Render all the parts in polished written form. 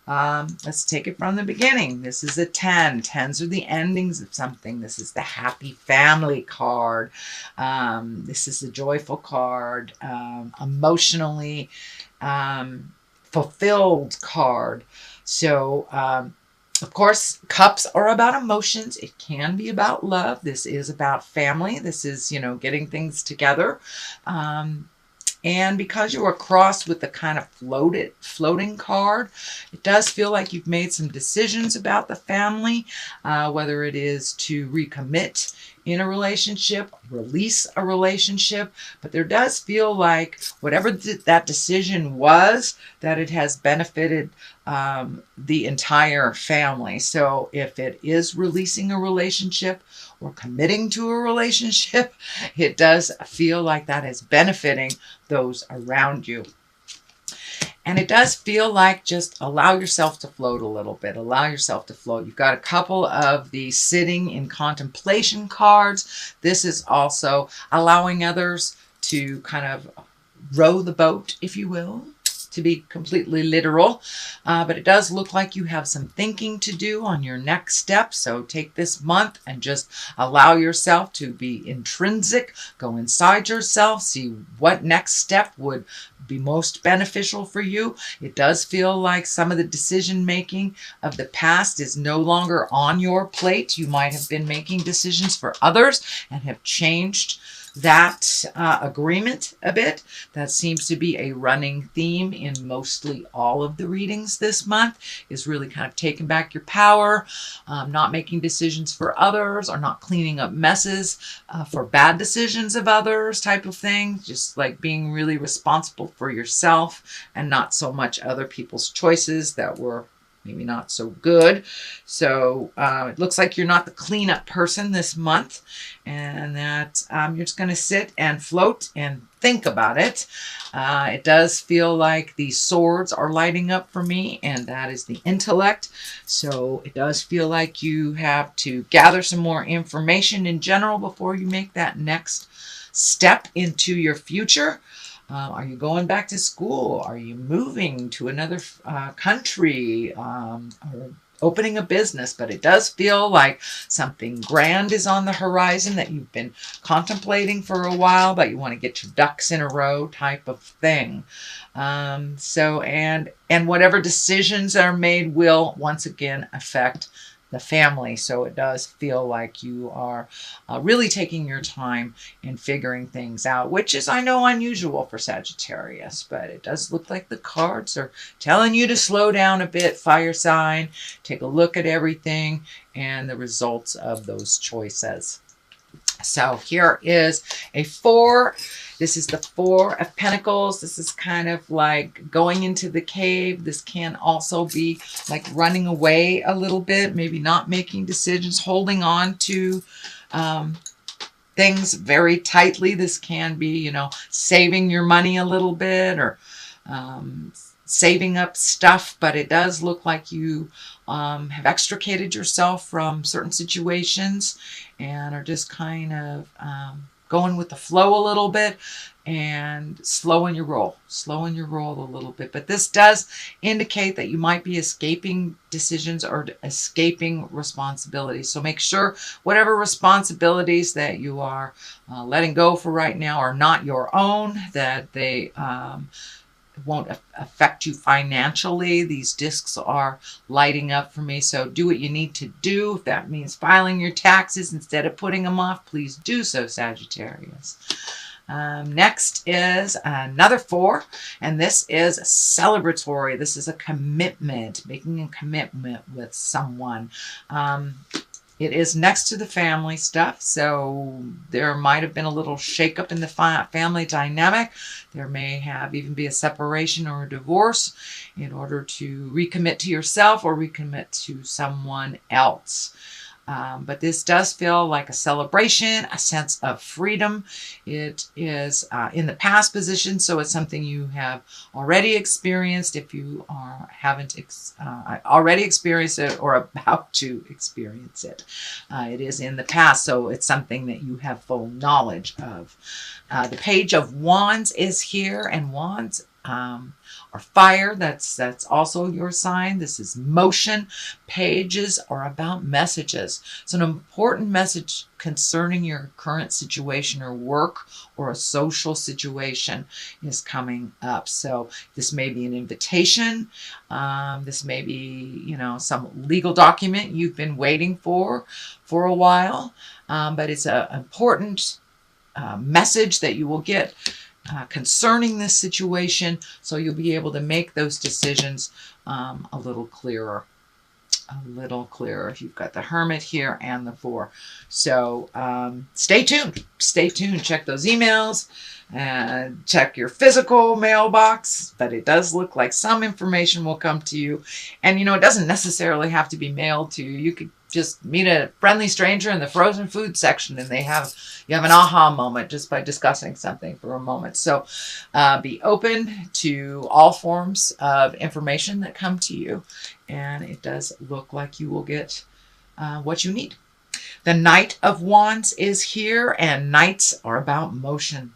Let's take it from the beginning. This is a 10. 10s are the endings of something. This is the happy family card. This is the joyful card. Emotionally fulfilled card. So, of course, cups are about emotions. It can be about love. This is about family. This is, getting things together. And because you are crossed with the kind of floating card, it does feel like you've made some decisions about the family, whether it is to recommit in a relationship, release a relationship. But there does feel like whatever that decision was, that it has benefited the entire family. So if it is releasing a relationship or committing to a relationship, it does feel like that is benefiting those around you. And it does feel like just allow yourself to float a little bit. Allow yourself to float. You've got a couple of the sitting in contemplation cards. This is also allowing others to kind of row the boat, if you will, to be completely literal. But it does look like you have some thinking to do on your next step. So take this month and just allow yourself to be intrinsic. Go inside yourself. See what next step would be most beneficial for you. It does feel like some of the decision making of the past is no longer on your plate. You might have been making decisions for others and have changed that agreement a bit. That seems to be a running theme in mostly all of the readings this month, is really kind of taking back your power, not making decisions for others, or not cleaning up messes for bad decisions of others type of thing. Just like being really responsible for yourself and not so much other people's choices that were maybe not so good. So it looks like you're not the cleanup person this month, and that you're just going to sit and float and think about it. It does feel like these swords are lighting up for me, and that is the intellect. So it does feel like you have to gather some more information in general before you make that next step into your future. Are you going back to school? Are you moving to another country? Or opening a business? But it does feel like something grand is on the horizon that you've been contemplating for a while, but you want to get your ducks in a row type of thing. And whatever decisions are made will once again affect the family. So it does feel like you are really taking your time in figuring things out, which is, I know, unusual for Sagittarius, but it does look like the cards are telling you to slow down a bit, fire sign, take a look at everything and the results of those choices. So here is a 4. This is the 4 of Pentacles. This is kind of like going into the cave. This can also be like running away a little bit, maybe not making decisions, holding on to things very tightly. This can be, saving your money a little bit, or saving up stuff, but it does look like you have extricated yourself from certain situations and are just kind of going with the flow a little bit and slowing your roll a little bit. But this does indicate that you might be escaping decisions or escaping responsibilities. So make sure whatever responsibilities that you are letting go for right now are not your own, that they won't affect you financially. These discs are lighting up for me, so do what you need to do. If that means filing your taxes instead of putting them off, please do so, Sagittarius. Next is another 4, and this is celebratory. This is a commitment, making a commitment with someone. It is next to the family stuff, so there might have been a little shakeup in the family dynamic. There may have even be a separation or a divorce in order to recommit to yourself or recommit to someone else. But this does feel like a celebration, a sense of freedom. It is in the past position, so it's something you have already experienced. If you haven't already experienced it or about to experience it, it is in the past, so it's something that you have full knowledge of. The Page of Wands is here, and Wands or fire. That's also your sign. This is motion. Pages are about messages. So an important message concerning your current situation or work or a social situation is coming up. So this may be an invitation. This may be, some legal document you've been waiting for a while. But it's an important message that you will get concerning this situation, so you'll be able to make those decisions a little clearer. You've got the Hermit here and the Four. So stay tuned. Check those emails and check your physical mailbox. But it does look like some information will come to you. And, it doesn't necessarily have to be mailed to you. You could just meet a friendly stranger in the frozen food section and you have an aha moment just by discussing something for a moment. So be open to all forms of information that come to you. And it does look like you will get what you need. The Knight of Wands is here, and knights are about motion.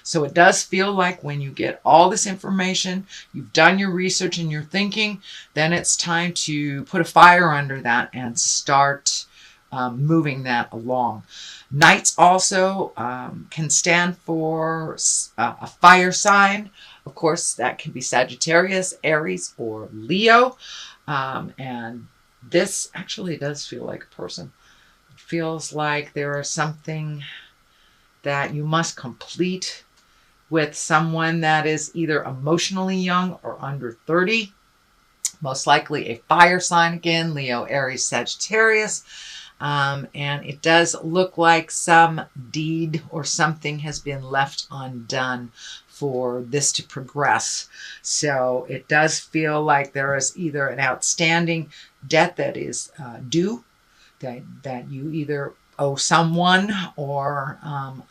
So it does feel like when you get all this information, you've done your research and your thinking, then it's time to put a fire under that and start moving that along. Knights also can stand for a fire sign. Of course, that can be Sagittarius, Aries, or Leo. And this actually does feel like a person. It feels like there is something that you must complete with someone that is either emotionally young or under 30. Most likely a fire sign again, Leo, Aries, Sagittarius. And it does look like some deed or something has been left undone for this to progress. So it does feel like there is either an outstanding debt that is due, that you either owe someone or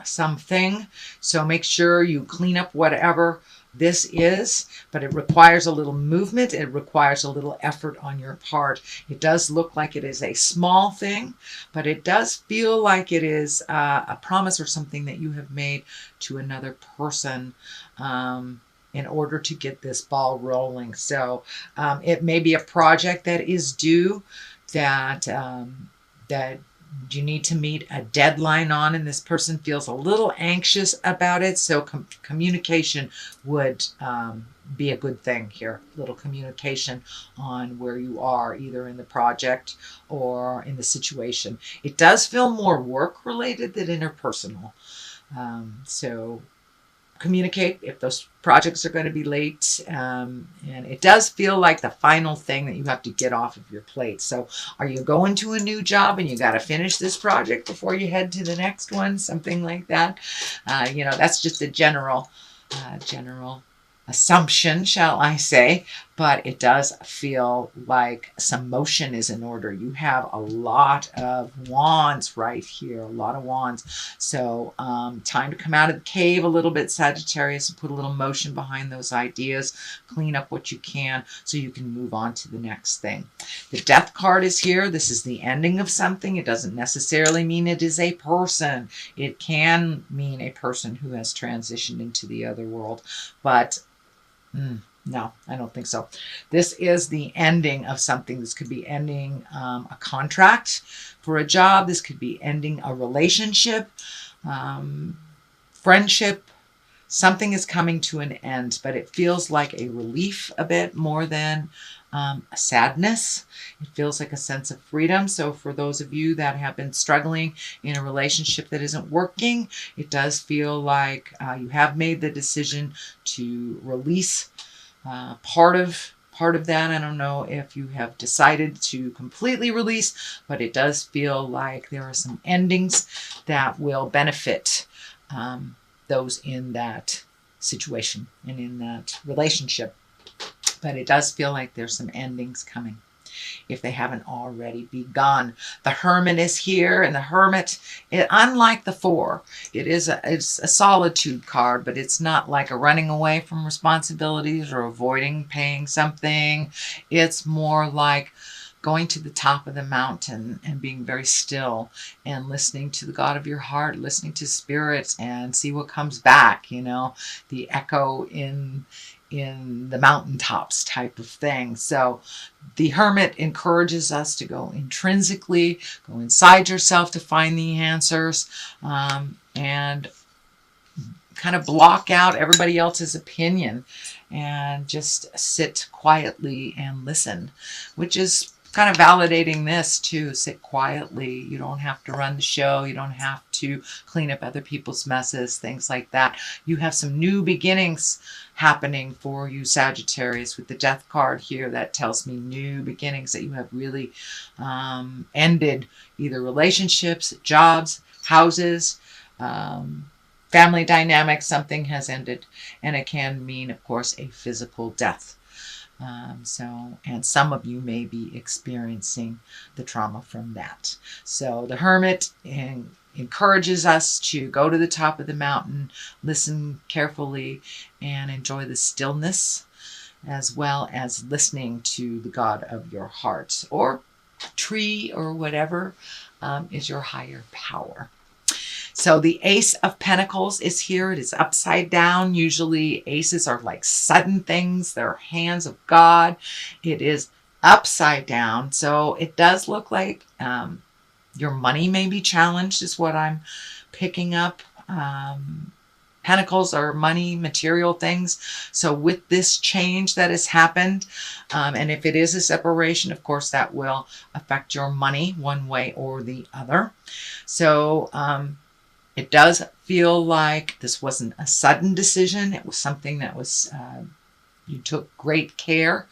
something. So make sure you clean up whatever this is, but it requires a little movement. It requires a little effort on your part. It does look like it is a small thing, but it does feel like it is a promise or something that you have made to another person in order to get this ball rolling. So it may be a project that is due, that you need to meet a deadline on, and this person feels a little anxious about it. So communication would be a good thing here. Little communication on where you are, either in the project or in the situation. It does feel more work related than interpersonal. So communicate if those projects are going to be late. And it does feel like the final thing that you have to get off of your plate. So are you going to a new job and you got to finish this project before you head to the next one? Something like that. That's just a general assumption, shall I say, but it does feel like some motion is in order. You have a lot of wands right here, a lot of wands. So time to come out of the cave a little bit, Sagittarius, and put a little motion behind those ideas. Clean up what you can so you can move on to the next thing. The Death card is here. This is the ending of something. It doesn't necessarily mean it is a person. It can mean a person who has transitioned into the other world, but no, I don't think so. This is the ending of something. This could be ending a contract for a job. This could be ending a relationship, friendship. Something is coming to an end, but it feels like a relief a bit more than a sadness. It feels like a sense of freedom. So for those of you that have been struggling in a relationship that isn't working, it does feel like you have made the decision to release part of that. I don't know if you have decided to completely release, but it does feel like there are some endings that will benefit those in that situation and in that relationship. But it does feel like there's some endings coming, if they haven't already begun. The Hermit is here, and the Hermit, unlike the Four, it's a solitude card, but it's not like a running away from responsibilities or avoiding paying something. It's more like going to the top of the mountain and being very still and listening to the God of your heart, listening to spirits, and see what comes back. The echo in in the mountaintops type of thing. So the Hermit encourages us to go intrinsically, go inside yourself to find the answers, and kind of block out everybody else's opinion and just sit quietly and listen, which is kind of validating this too. Sit quietly. You don't have to run the show. You don't have to clean up other people's messes, things like that. You have some new beginnings happening for you, Sagittarius, with the Death card here. That tells me new beginnings, that you have really ended either relationships, jobs, houses, family dynamics. Something has ended, and it can mean, of course, a physical death. And some of you may be experiencing the trauma from that. So the Hermit encourages us to go to the top of the mountain, listen carefully, and enjoy the stillness, as well as listening to the God of your heart, or tree, or whatever is your higher power. So the Ace of Pentacles is here. It is upside down. Usually aces are like sudden things. They're hands of God. It is upside down. So it does look like your money may be challenged, is what I'm picking up. Pentacles are money, material things. So with this change that has happened, and if it is a separation, of course, that will affect your money one way or the other. So it does feel like this wasn't a sudden decision. It was something that was, you took great care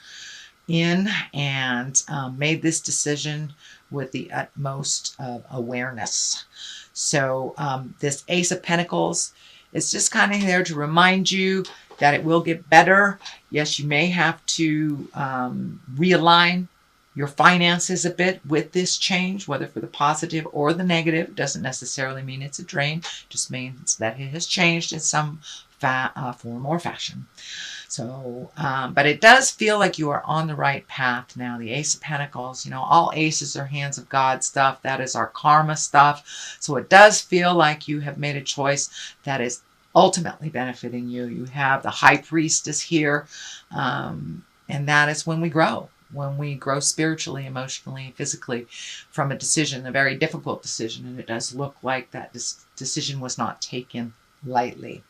in, and made this decision with the utmost of awareness. So this Ace of Pentacles is just kind of there to remind you that it will get better. Yes, you may have to realign your finances a bit with this change, whether for the positive or the negative. Doesn't necessarily mean it's a drain, just means that it has changed in some form or fashion. So, but it does feel like you are on the right path now. The Ace of Pentacles, all aces are hands of God stuff. That is our karma stuff. So it does feel like you have made a choice that is ultimately benefiting you. You have the High Priestess here, and that is when we grow. When we grow spiritually, emotionally, physically from a decision, a very difficult decision. And it does look like that this decision was not taken lightly.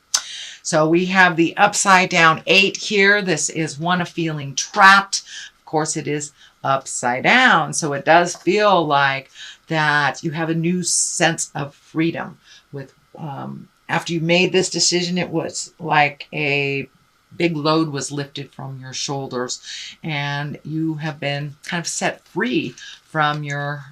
So we have the upside down 8 here. This is one of feeling trapped. Of course, it is upside down. So it does feel like that you have a new sense of freedom. With after you made this decision, it was like a big load was lifted from your shoulders, and you have been kind of set free from your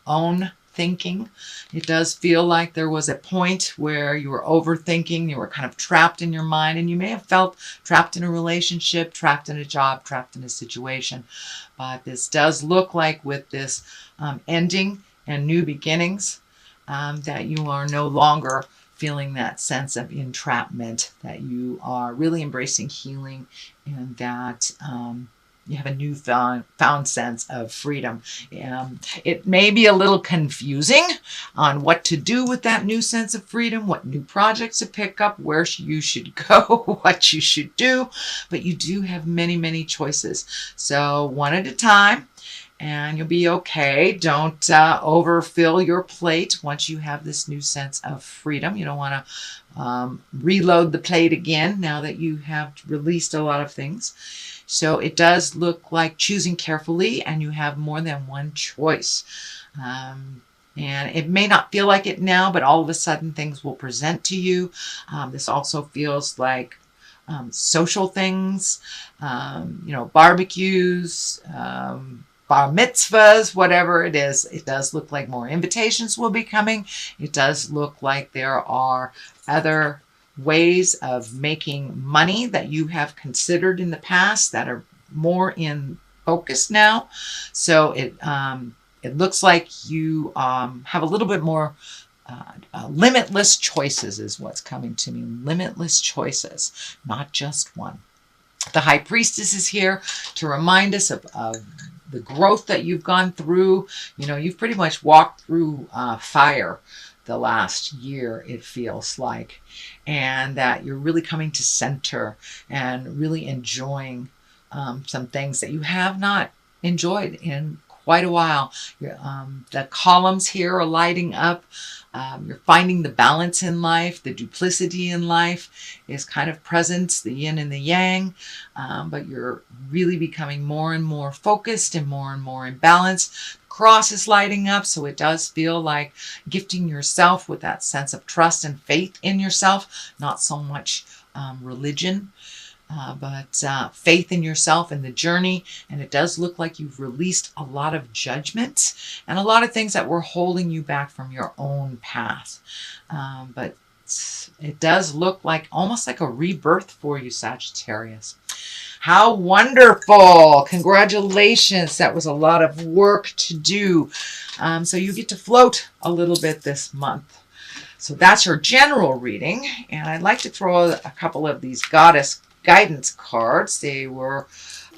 own thinking. It does feel like there was a point where you were overthinking, you were kind of trapped in your mind, and you may have felt trapped in a relationship, trapped in a job, trapped in a situation. But this does look like with this ending and new beginnings, that you are no longer feeling that sense of entrapment, that you are really embracing healing, and that you have a newfound sense of freedom. It may be a little confusing on what to do with that new sense of freedom, what new projects to pick up, where you should go, what you should do, but you do have many, many choices. So one at a time, and you'll be okay. Don't overfill your plate once you have this new sense of freedom. You don't want to reload the plate again now that you have released a lot of things. So it does look like choosing carefully, and you have more than one choice. And it may not feel like it now, but all of a sudden things will present to you. This also feels like social things, barbecues, bar mitzvahs, whatever it is. It does look like more invitations will be coming. It does look like there are other ways of making money that you have considered in the past that are more in focus now. So it looks like you have a little bit more limitless choices is what's coming to me. Limitless choices, not just one. The High Priestess is here to remind us of the growth that you've gone through. You've pretty much walked through fire the last year, it feels like, and that you're really coming to center and really enjoying some things that you have not enjoyed in quite a while. The columns here are lighting up. You're finding the balance in life. The duplicity in life is kind of present, the yin and the yang, but you're really becoming more and more focused and more in balance. Cross is lighting up, so it does feel like gifting yourself with that sense of trust and faith in yourself, not so much religion. But faith in yourself and the journey. And it does look like you've released a lot of judgment and a lot of things that were holding you back from your own path. But it does look like almost like a rebirth for you, Sagittarius. How wonderful. Congratulations. That was a lot of work to do. So you get to float a little bit this month. So that's your general reading. And I'd like to throw a couple of these goddess guidance cards.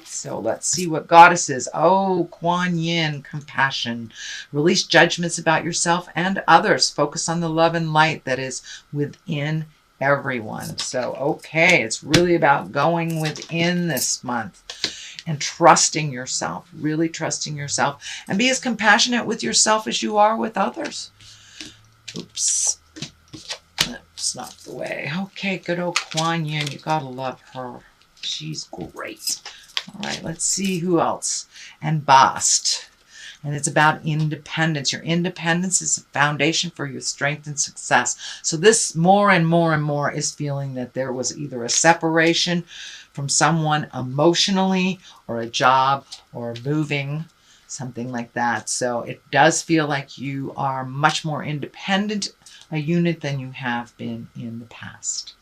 So let's see what goddesses. Oh, Kuan Yin, compassion. Release judgments about yourself and others. Focus on the love and light that is within everyone. So, okay, it's really about going within this month and trusting yourself, really trusting yourself, and be as compassionate with yourself as you are with others. Oops. That's not the way. Okay, good old Kuan Yin. You gotta love her. She's great. All right, let's see who else. And Bast. And it's about independence. Your independence is a foundation for your strength and success. So this more and more is feeling that there was either a separation from someone emotionally, or a job, or moving, something like that. So it does feel like you are much more independent a unit than you have been in the past.